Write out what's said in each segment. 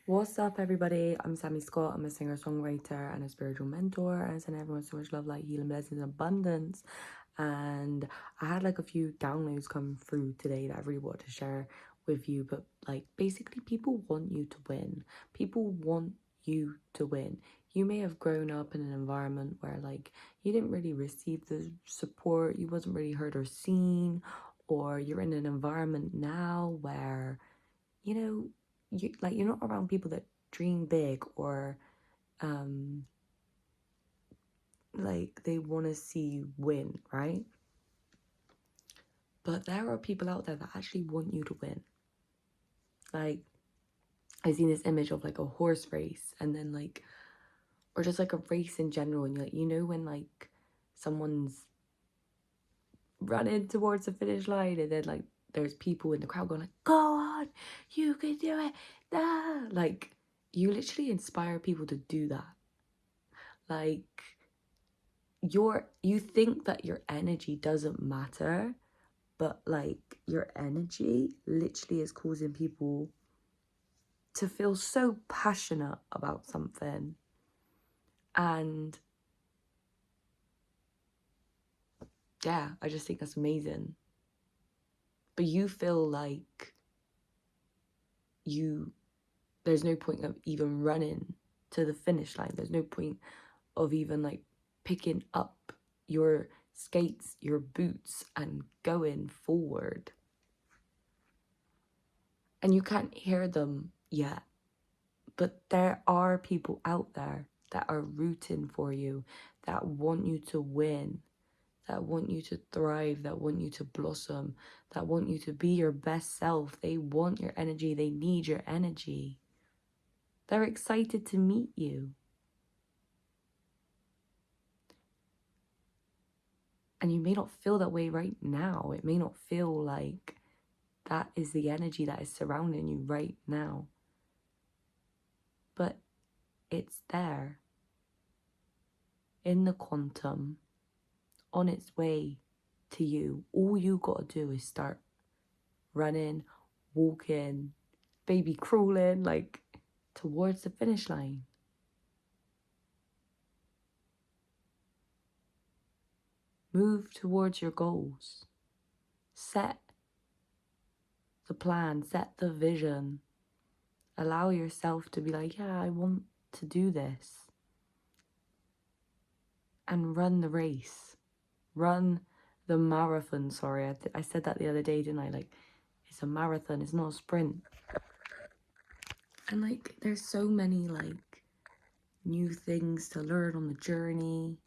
What's up, everybody? I'm Sammy Scott. I'm a singer-songwriter and a spiritual mentor, and I send everyone so much love, light, healing, blessings, and abundance. And I had like a few downloads come through today that I really wanted to share with you. But like, basically, people want you to win. People want you to win. You may have grown up in an environment where like you didn't really receive the support, you wasn't really heard or seen, or you're in an environment now where you're not around people that dream big or like they want to see you win, right? But there are people out there that actually want you to win. Like, I've seen this image of like a horse race, and then like, or just like a race in general, and you're like, when like someone's running towards the finish line, and then like there's people in the crowd going like, go on, you can do it, like, you literally inspire people to do that. Like, you think that your energy doesn't matter, but like your energy literally is causing people to feel so passionate about something. And yeah, I just think that's amazing. But you feel like there's no point of even running to the finish line. There's no point of even like picking up your skates, your boots, and going forward. And you can't hear them yet, but there are people out there that are rooting for you, that want you to win, that want you to thrive, that want you to blossom, that want you to be your best self. They want your energy. They need your energy. They're excited to meet you. And you may not feel that way right now. It may not feel like that is the energy that is surrounding you right now. But it's there, in the quantum, on its way to you. All you got to do is start running, walking, baby crawling, like, towards the finish line. Move towards your goals. Set the plan, set the vision. Allow yourself to be like, yeah, I want to do this. And run the race. Run the marathon. Sorry, I said that the other day, didn't I? Like, it's a marathon, it's not a sprint. And like, there's so many like new things to learn on the journey.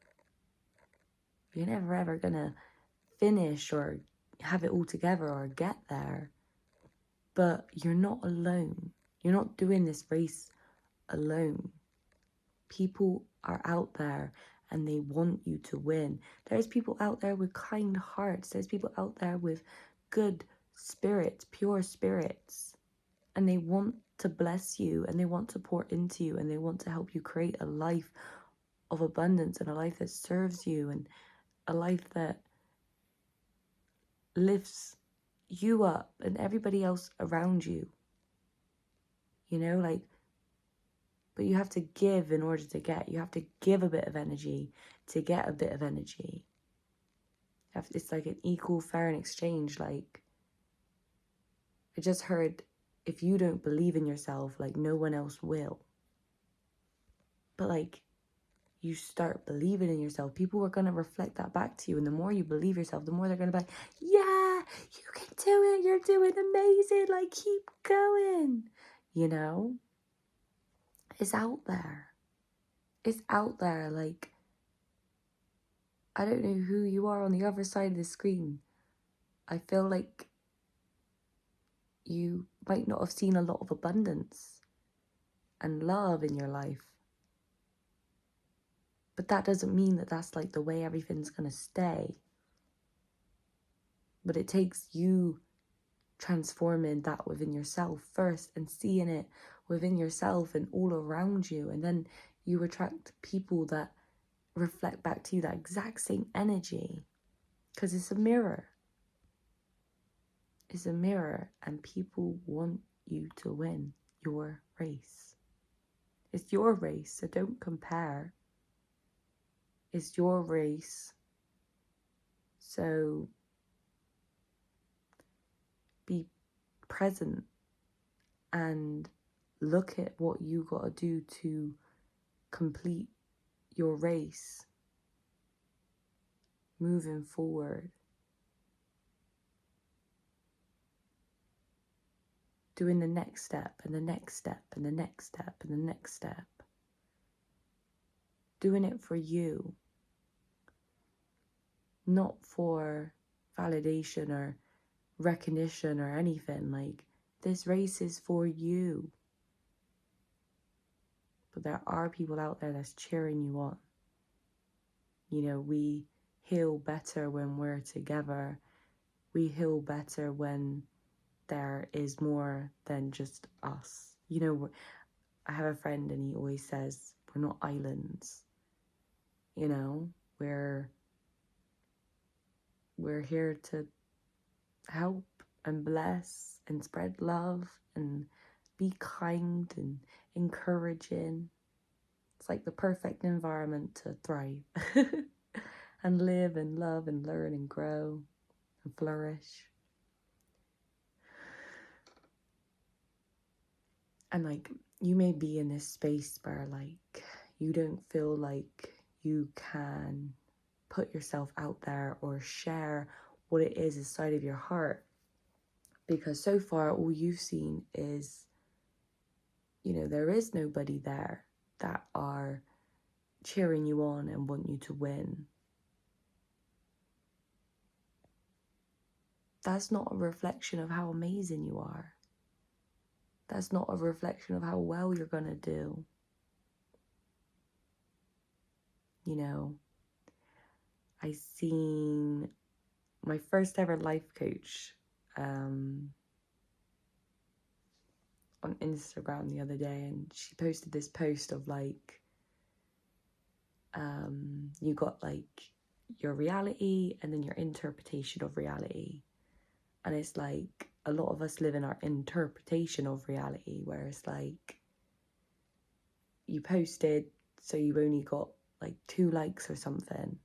You're never ever gonna finish or have it all together or get there. But you're not alone. You're not doing this race alone. People are out there and they want you to win. There's people out there with kind hearts. There's people out there with good spirits, pure spirits. And they want to bless you, and they want to pour into you, and they want to help you create a life of abundance, and a life that serves you, and a life that lifts you up and everybody else around you. Like, but you have to give in order to get. You have to give a bit of energy to get a bit of energy. It's like an equal, fair, and exchange. Like, I just heard, if you don't believe in yourself, like, no one else will. But like, you start believing in yourself, people are going to reflect that back to you. And the more you believe yourself, the more they're going to be like, yeah, you can do it. You're doing amazing. Like, keep going. It's out there. It's out there. Like, I don't know who you are on the other side of the screen. I feel like you might not have seen a lot of abundance and love in your life. But that doesn't mean that that's like the way everything's going to stay. But it takes you transforming that within yourself first and seeing it within yourself and all around you. And then you attract people that reflect back to you that exact same energy. Because it's a mirror. It's a mirror, and people want you to win your race. It's your race, so don't compare. It's your race, so be present and look at what you got to do to complete your race moving forward. Doing the next step and the next step and the next step and the next step. Doing it for you. Not for validation or recognition or anything. Like, this race is for you. But there are people out there that's cheering you on. You know, we heal better when we're together. We heal better when there is more than just us. You know, I have a friend and he always says, we're not islands. You know, we're here to help and bless and spread love and be kind and encouraging. It's like the perfect environment to thrive and live and love and learn and grow and flourish. And like, you may be in this space where like you don't feel like you can put yourself out there or share what it is inside of your heart, because so far all you've seen is, you know, there is nobody there that are cheering you on and want you to win. That's not a reflection of how amazing you are. That's not a reflection of how well you're gonna do. You know, I seen my first ever life coach on Instagram the other day, and she posted this post of like, you got like your reality and then your interpretation of reality. And it's like, a lot of us live in our interpretation of reality, where it's like, you posted, so you've only got like 2 likes or something.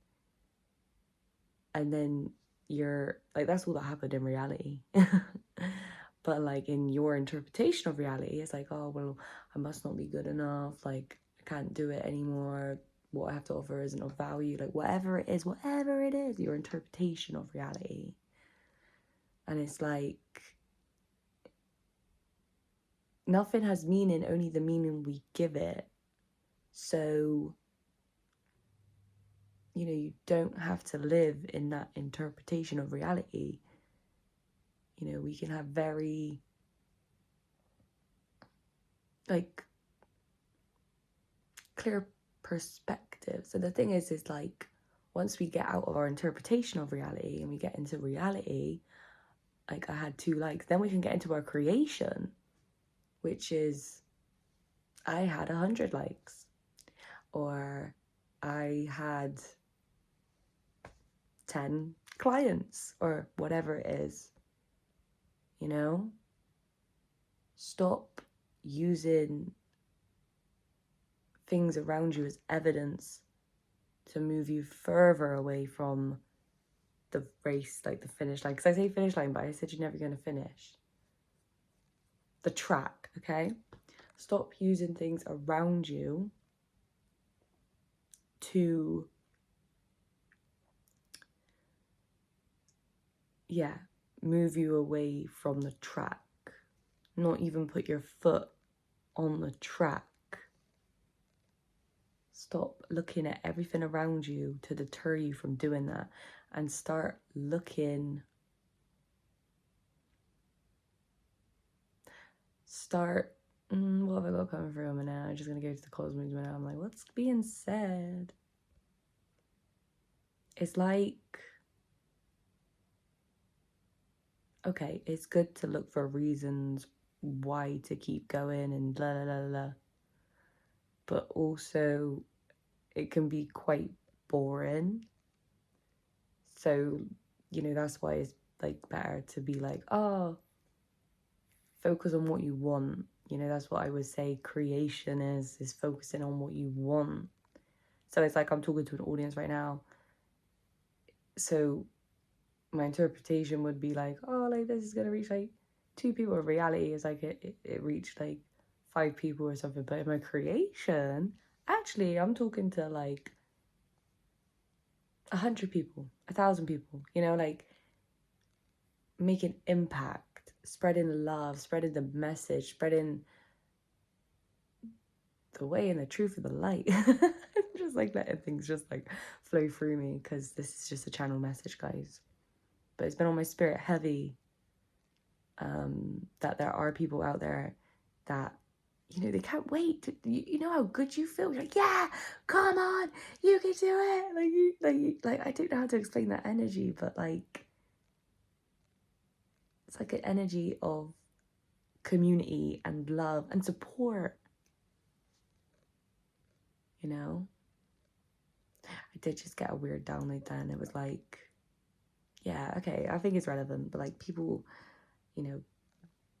And then you're like, that's all that happened in reality. But like in your interpretation of reality, it's like, oh, well, I must not be good enough. Like, I can't do it anymore. What I have to offer isn't of value. Like, whatever it is, your interpretation of reality. And it's like, nothing has meaning, only the meaning we give it. So, you know, you don't have to live in that interpretation of reality. You know, we can have very, like, clear perspective. So the thing is like, once we get out of our interpretation of reality and we get into reality, like I had 2 likes, then we can get into our creation, which is, I had 100 likes, or I had 10 clients, or whatever it is. You know, stop using things around you as evidence to move you further away from the race, like the finish line. Because I say finish line, but I said you're never going to finish. The track, okay? Stop using things around you to, move you away from the track. Not even put your foot on the track. Stop looking at everything around you to deter you from doing that, and start looking. What have I got coming through me now? I'm just going to go to the cosmos now. I'm like, what's being said? It's like, okay, it's good to look for reasons why to keep going and la la la la. But also, it can be quite boring. So, you know, that's why it's like better to be like, oh, focus on what you want, You know, that's what I would say creation is focusing on what you want. So it's like I'm talking to an audience right now. So my interpretation would be like, oh, like this is going to reach like 2 people. In reality is like it reached like 5 people or something. But in my creation, actually, I'm talking to like 100 people, 1,000 people, you know, like making impact, spreading love, spreading the message, spreading the way and the truth of the light. Just like letting things just like flow through me, because this is just a channel message, guys. But it's been on my spirit heavy, that there are people out there that, you know, they can't wait to, you know how good you feel. You're like, yeah, come on, you can do it. Like I don't know how to explain that energy, but like it's like an energy of community and love and support, you know. I did just get a weird download then. It was like, yeah, okay, I think it's relevant, but like people, you know,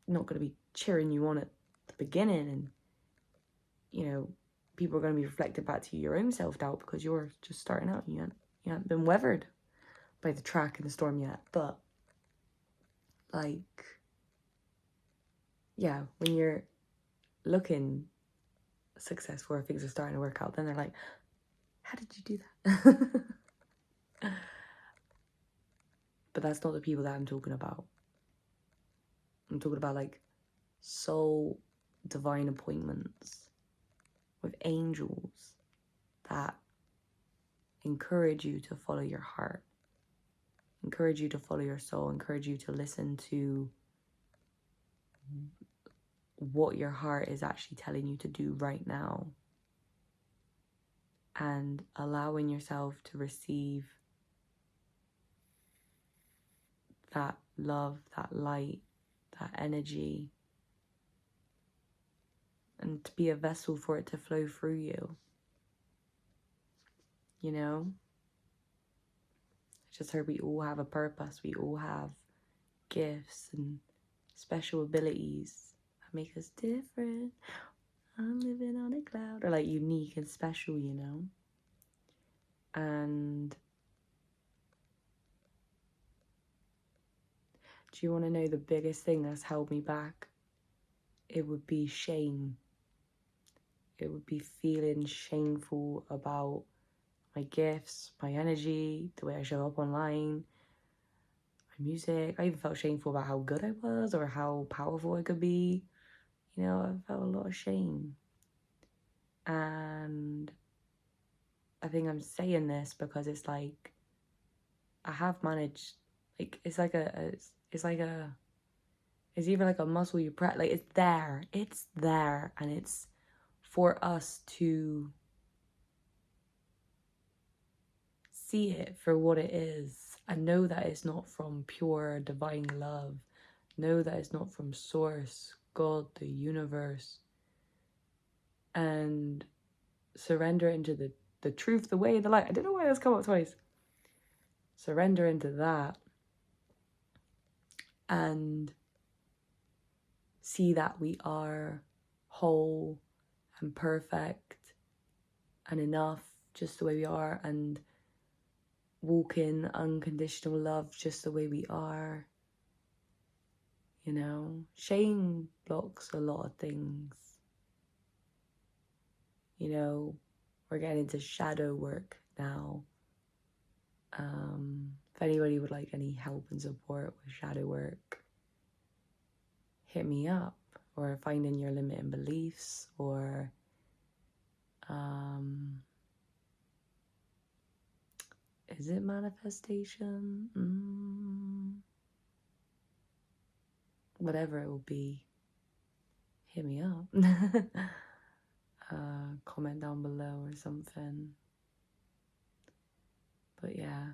not going to be cheering you on at the beginning, and, you know, people are going to be reflected back to your own self-doubt because you're just starting out. You haven't been weathered by the track and the storm yet. But like, yeah, when you're looking successful or things are starting to work out, then they're like, how did you do that? But that's not the people that I'm talking about. I'm talking about like soul divine appointments with angels that encourage you to follow your heart, encourage you to follow your soul, encourage you to listen to what your heart is actually telling you to do right now, and allowing yourself to receive that love, that light, that energy, and to be a vessel for it to flow through you. You know? I just heard we all have a purpose. We all have gifts and special abilities that make us different. I'm living on a cloud. Or like unique and special, you know? And do you want to know the biggest thing that's held me back? It would be shame. It would be feeling shameful about my gifts, my energy, the way I show up online, my music. I even felt shameful about how good I was or how powerful I could be. You know, I felt a lot of shame. And I think I'm saying this because it's like, I have managed, like, it's even like a muscle you practice. Like, it's there, and it's for us to see it for what it is and know that it's not from pure divine love. Know that it's not from source, God, the universe. And surrender into the truth, the way, the light. I don't know why that's come up twice. Surrender into that and see that we are whole and perfect and enough just the way we are, and walk in unconditional love just the way we are. You know, shame blocks a lot of things. You know, we're getting into shadow work now. If anybody would like any help and support with shadow work, hit me up. Or finding your limiting beliefs, or is it manifestation? Whatever it will be, hit me up. Comment down below or something. But yeah.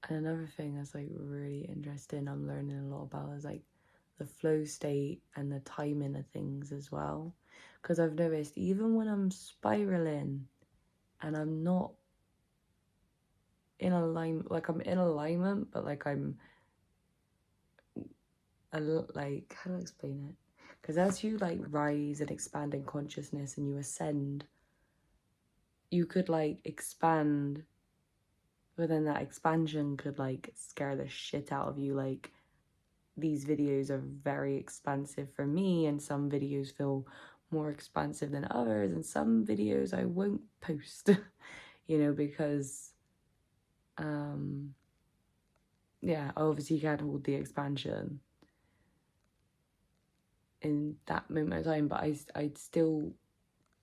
And another thing that's like really interesting, I'm learning a lot about, is like the flow state and the timing of things as well. Because I've noticed even when I'm spiraling and I'm not in alignment, like I'm in alignment, but like I'm like, how do I explain it? Because as you like rise and expand in consciousness and you ascend, you could like expand, but then that expansion could like scare the shit out of you. Like, these videos are very expansive for me, and some videos feel more expansive than others, and some videos I won't post, you know, because yeah, obviously you can't hold the expansion in that moment of time, but I still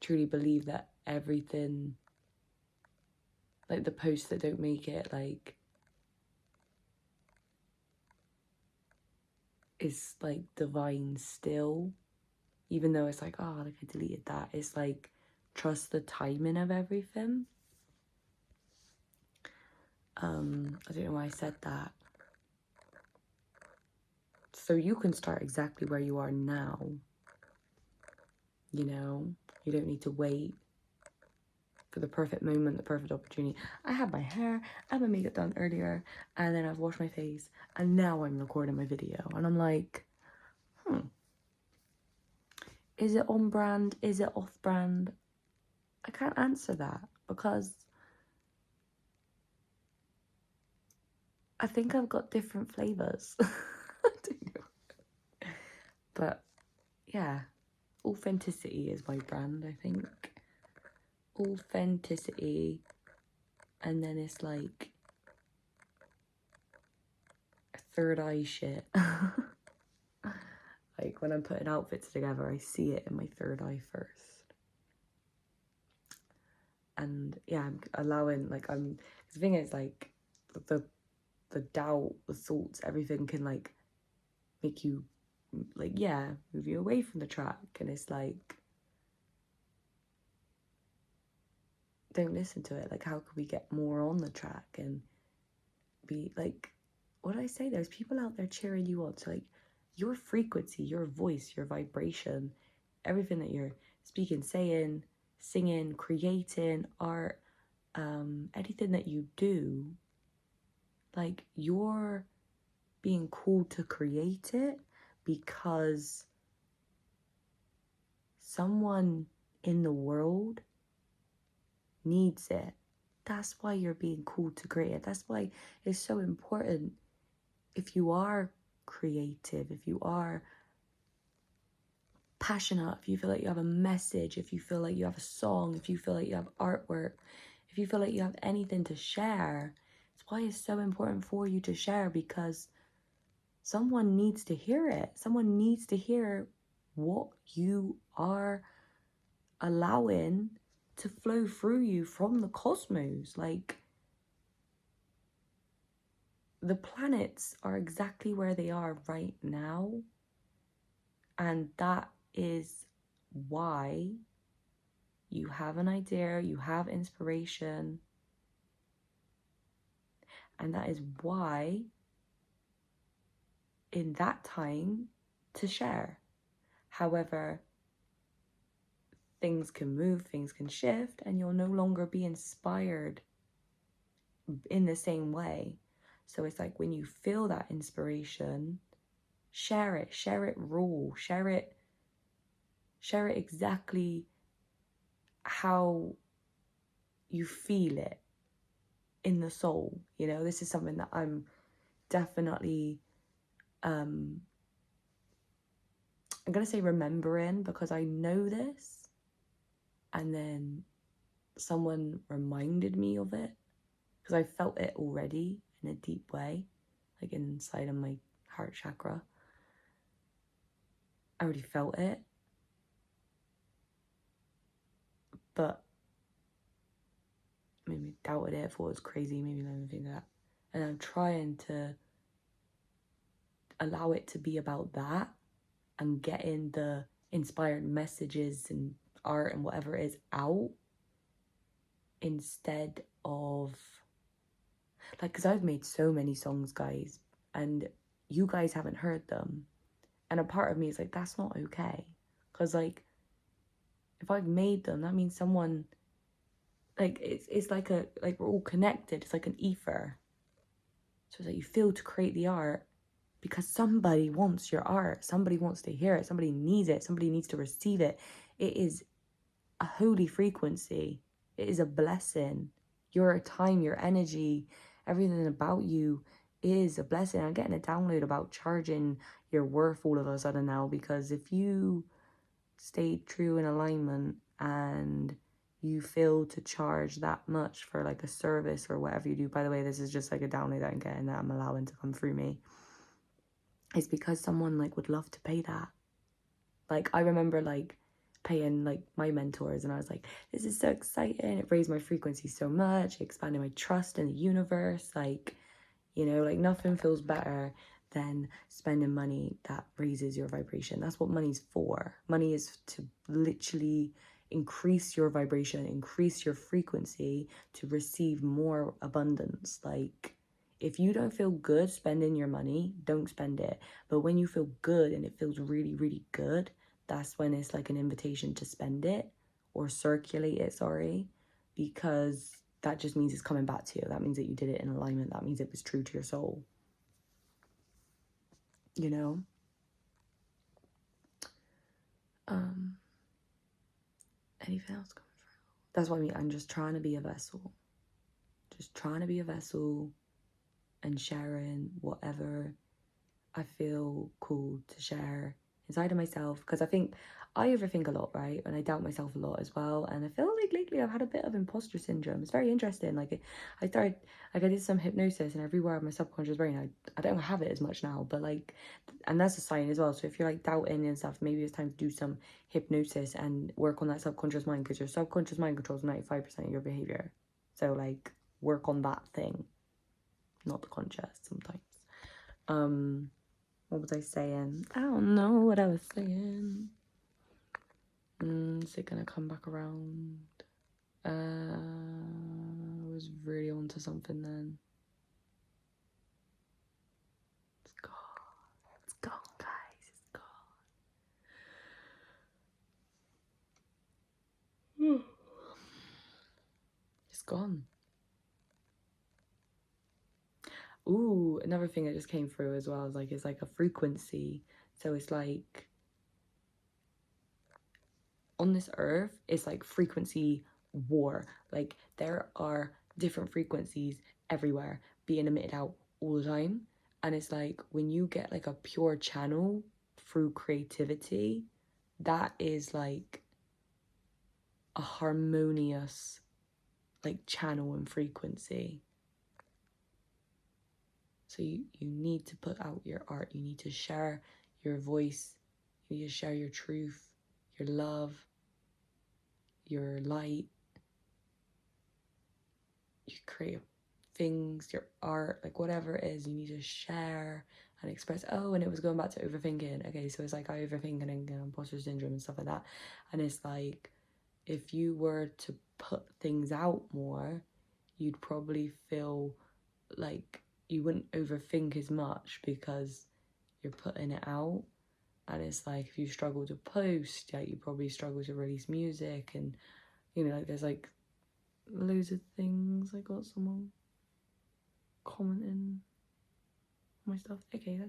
truly believe that everything, like the posts that don't make it, like, is like divine still, even though it's like, oh, like I deleted that. It's like, trust the timing of everything. I don't know why I said that. So you can start exactly where you are now. You know, you don't need to wait for the perfect moment, the perfect opportunity. I had my hair and my makeup done earlier, and then I've washed my face, and now I'm recording my video. And I'm like, is it on brand? Is it off brand? I can't answer that because I think I've got different flavors. I don't know. But yeah, authenticity is my brand, I think. Authenticity. And then it's like third eye shit. Like when I'm putting outfits together, I see it in my third eye first. And yeah, I'm allowing, like, the thing is, like, the doubt, the thoughts, everything can like make you, like, yeah, move you away from the track. And it's like, don't listen to it. Like, how could we get more on the track and be like, what did I say? There's people out there cheering you on. So like, your frequency, your voice, your vibration, everything that you're speaking, saying, singing, creating, art, anything that you do, like, you're being called to create it because someone in the world needs it. That's why you're being called to create it. That's why it's so important. If you are creative, if you are passionate, if you feel like you have a message, if you feel like you have a song, if you feel like you have artwork, if you feel like you have anything to share, it's why it's so important for you to share, because someone needs to hear it. Someone needs to hear what you are allowing to flow through you from the cosmos. Like, the planets are exactly where they are right now, and that is why you have an idea, you have inspiration, and that is why in that time to share. However, things can move, things can shift, and you'll no longer be inspired in the same way. So it's like, when you feel that inspiration, share it raw, share it exactly how you feel it in the soul. You know, this is something that I'm definitely I'm gonna say remembering, because I know this, and then someone reminded me of it, because I felt it already in a deep way, like inside of my heart chakra. I already felt it, but maybe doubted it, thought it was crazy, maybe anything like that. And I'm trying to allow it to be about that, and getting the inspired messages and art and whatever it is out, instead of, like, because I've made so many songs, guys, and you guys haven't heard them. And a part of me is like, that's not okay. Because, like, if I've made them, that means someone, like, it's like like we're all connected. It's like an ether. So it's like, you feel to create the art, because somebody wants your art. Somebody wants to hear it. Somebody needs it. Somebody needs to receive it. It is a holy frequency. It is a blessing. Your time, your energy, everything about you is a blessing. I'm getting a download about charging your worth all of a sudden now, because if you stay true in alignment and you feel to charge that much for like a service or whatever you do, by the way, this is just like a download that I'm getting, that I'm allowing to come through me, it's because someone like would love to pay that. Like I remember like paying like my mentors, and I was like, this is so exciting, it raised my frequency so much, it expanded my trust in the universe. Like, you know, like nothing feels better than spending money that raises your vibration. That's what money's for. Money is to literally increase your vibration, increase your frequency to receive more abundance. Like, if you don't feel good spending your money, don't spend it. But when you feel good and it feels really, really good, that's when it's like an invitation to spend it or circulate it, sorry, because that just means it's coming back to you. That means that you did it in alignment. That means it was true to your soul. You know? Anything else coming through? That's what I mean. I'm just trying to be a vessel. Just trying to be a vessel and sharing whatever I feel cool to share inside of myself. Because I think I overthink a lot, right? And I doubt myself a lot as well. And I feel like lately I've had a bit of imposter syndrome. It's very interesting. Like I did some hypnosis, and everywhere in my subconscious brain, I don't have it as much now, but like, and that's a sign as well. So if you're like doubting and stuff, maybe it's time to do some hypnosis and work on that subconscious mind, because your subconscious mind controls 95% of your behavior. So like work on that thing, not the conscious sometimes. What was I saying? I don't know what I was saying. Is it gonna come back around? I was really onto something then. It's gone. It's gone, guys. It's gone. It's gone. Ooh, another thing that just came through as well is like, it's like a frequency. So it's like on this earth, it's like frequency war. Like there are different frequencies everywhere being emitted out all the time. And it's like when you get like a pure channel through creativity, that is like a harmonious like channel and frequency. So you need to put out your art. You need to share your voice. You need to share your truth, your love, your light. You create things, your art, like whatever it is, you need to share and express. Oh, and it was going back to overthinking. Okay, so it's like I overthink and imposter syndrome and stuff like that. And it's like, if you were to put things out more, you'd probably feel like you wouldn't overthink as much because you're putting it out. And it's like, if you struggle to post, like you probably struggle to release music, and you know, like there's like loads of things. I got someone commenting my stuff. Okay,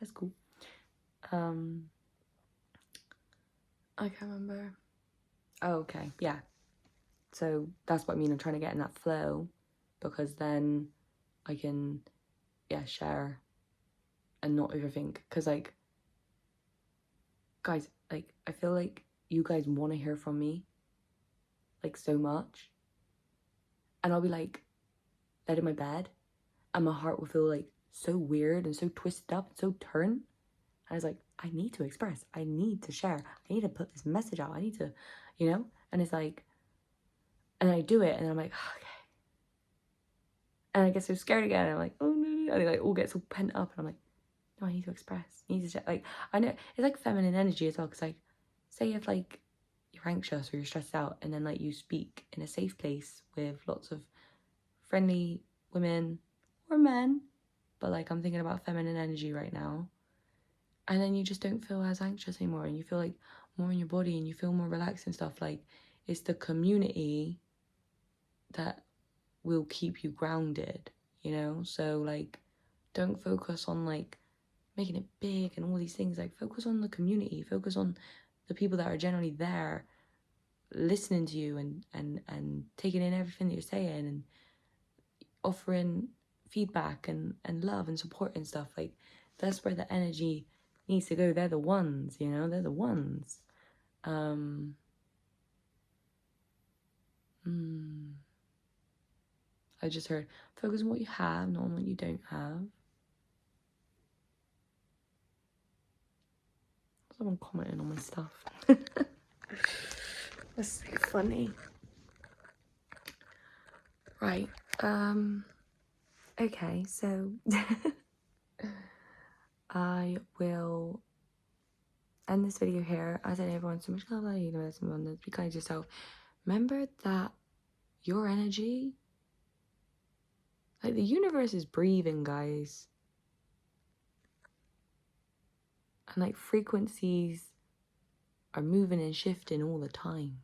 that's cool. I can't remember. Oh, okay, yeah. So that's what I mean. I'm trying to get in that flow, because then I can, yeah, share and not overthink. Because like, guys, like I feel like you guys want to hear from me, like so much, and I'll be like, laid in my bed, and my heart will feel like so weird and so twisted up and so turned. I was like, I need to express. I need to share. I need to put this message out. I need to, you know? And it's like, and I do it, and I'm like, oh, okay. And I get so scared again. And I'm like, oh no. And it like all gets all pent up. And I'm like, no, I need to express. I need to share. Like, I know it's like feminine energy as well. Because like, say if like you're anxious or you're stressed out, and then like you speak in a safe place with lots of friendly women or men. But like, I'm thinking about feminine energy right now. And then you just don't feel as anxious anymore, and you feel like more in your body, and you feel more relaxed and stuff. Like, it's the community that will keep you grounded, you know? So like, don't focus on like making it big and all these things. Like, focus on the community, focus on the people that are generally there listening to you and taking in everything that you're saying and offering feedback and love and support and stuff. Like, that's where the energy needs to go. They're the ones, you know, they're the ones. I just heard, focus on what you have, not on what you don't have. Someone commenting on my stuff. That's so funny. Right. Okay, so I will end this video here. I said everyone so much love, you know, be kind to yourself. Remember that your energy, like, the universe is breathing, guys. And like, frequencies are moving and shifting all the time.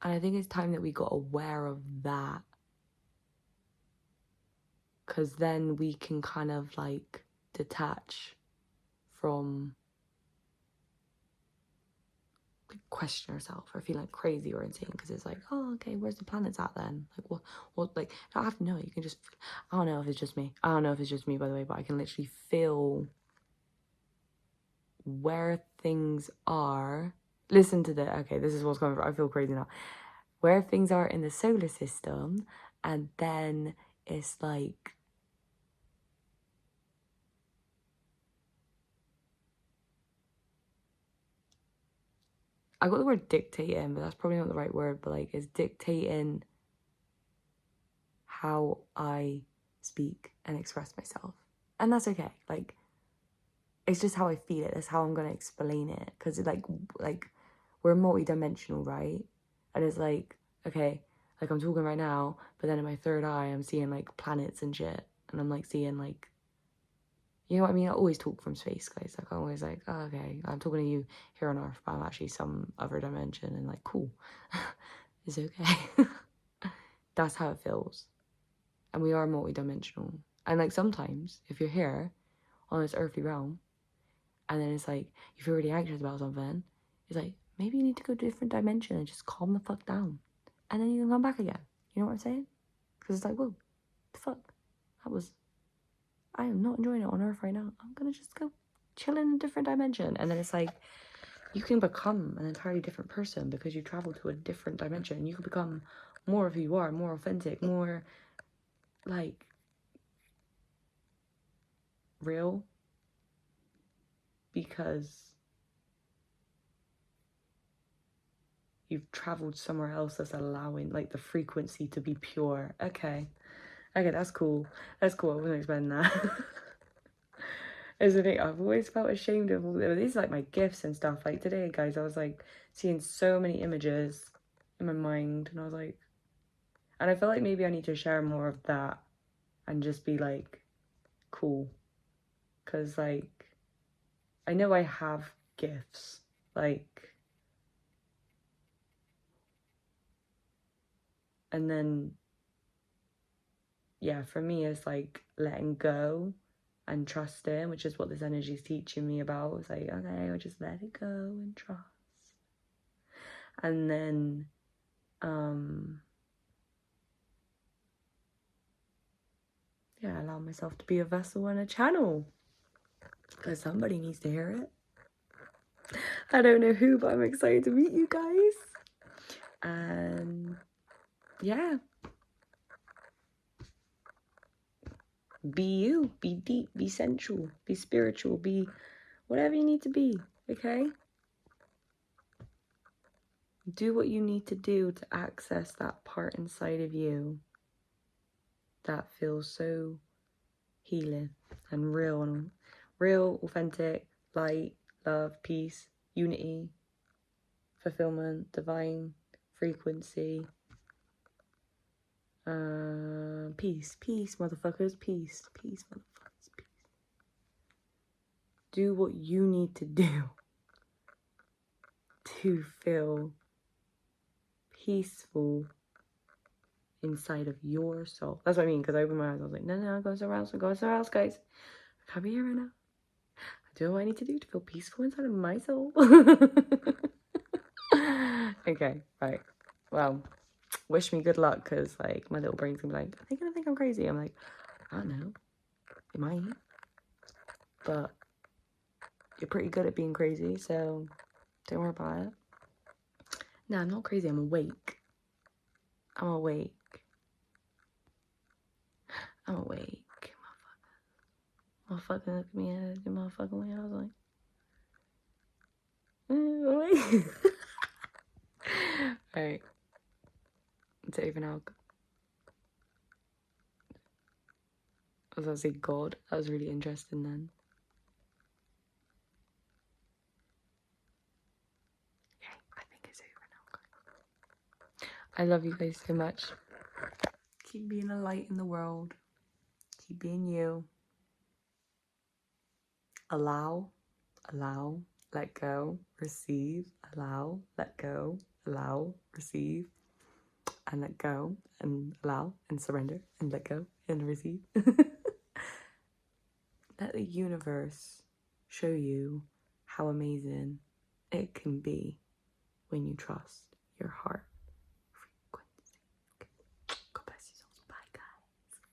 And I think it's time that we got aware of that. Because then we can kind of like detach from question ourselves or feeling like crazy or insane, because it's like, oh, okay, where's the planets at then? Like, what, like, you don't have to know, you can just, I don't know if it's just me, by the way, but I can literally feel where things are. Listen to the, okay, this is what's going on, I feel crazy now. Where things are in the solar system, and then it's like, I got the word dictating, but that's probably not the right word, but like, it's dictating how I speak and express myself. And that's okay. Like, it's just how I feel it. That's how I'm going to explain it. Because, like, we're multi-dimensional, right? And it's like, okay, like, I'm talking right now, but then in my third eye, I'm seeing, like, planets and shit. And I'm, like, seeing, like, you know what I mean? I always talk from space, guys. Like, I'm always like, oh, okay, I'm talking to you here on Earth, but I'm actually some other dimension. And, like, cool. It's okay. That's how it feels. And we are multi-dimensional. And, like, sometimes, if you're here on this earthly realm, and then it's like, you feel really anxious about something, it's like, maybe you need to go to a different dimension and just calm the fuck down. And then you can come back again. You know what I'm saying? Because it's like, whoa, the fuck? I am not enjoying it on Earth right now. I'm going to just go chill in a different dimension. And then it's like, you can become an entirely different person because you travel to a different dimension. You can become more of who you are, more authentic, more, like, real. Because you've traveled somewhere else that's allowing, like, the frequency to be pure. Okay, that's cool. I wasn't expecting that. Isn't it? I've always felt ashamed of all these, like, my gifts and stuff. Like, today, guys, I was, like, seeing so many images in my mind, and I was like, and I feel like maybe I need to share more of that and just be, like, cool. Because, like, I know I have gifts, like, and then, yeah, for me, it's like letting go and trusting, which is what this energy is teaching me about. It's like, okay, I'll just let it go and trust. And then, yeah, allow myself to be a vessel and a channel. Because somebody needs to hear it. I don't know who, but I'm excited to meet you guys. And yeah. Be you, be deep, be sensual, be spiritual, be whatever you need to be, okay? Do what you need to do to access that part inside of you that feels so healing and real, authentic, light, love, peace, unity, fulfillment, divine frequency, peace, motherfuckers, peace, motherfuckers, peace. Do what you need to do to feel peaceful inside of your soul. That's what I mean, because I opened my eyes, I was like, no, go somewhere else, guys. Happy here right now. I do what I need to do to feel peaceful inside of my soul. Okay, right. Well, wish me good luck, because like my little brain's gonna be like, are they gonna think I'm crazy? I'm like, I don't know. It might. But you're pretty good at being crazy, so don't worry about it. No, I'm not crazy, I'm awake. I'm awake. I'm awake. Motherfucker look at me and the motherfucking way. I was like, awake. Alright. It's over now. I was gonna say God. That was really interesting then. Okay, I think it's over now. I love you guys so much. Keep being a light in the world. Keep being you. Allow, let go, receive, allow, let go, allow, receive, and let go, and allow, and surrender, and let go, and receive. Let the universe show you how amazing it can be when you trust your heart.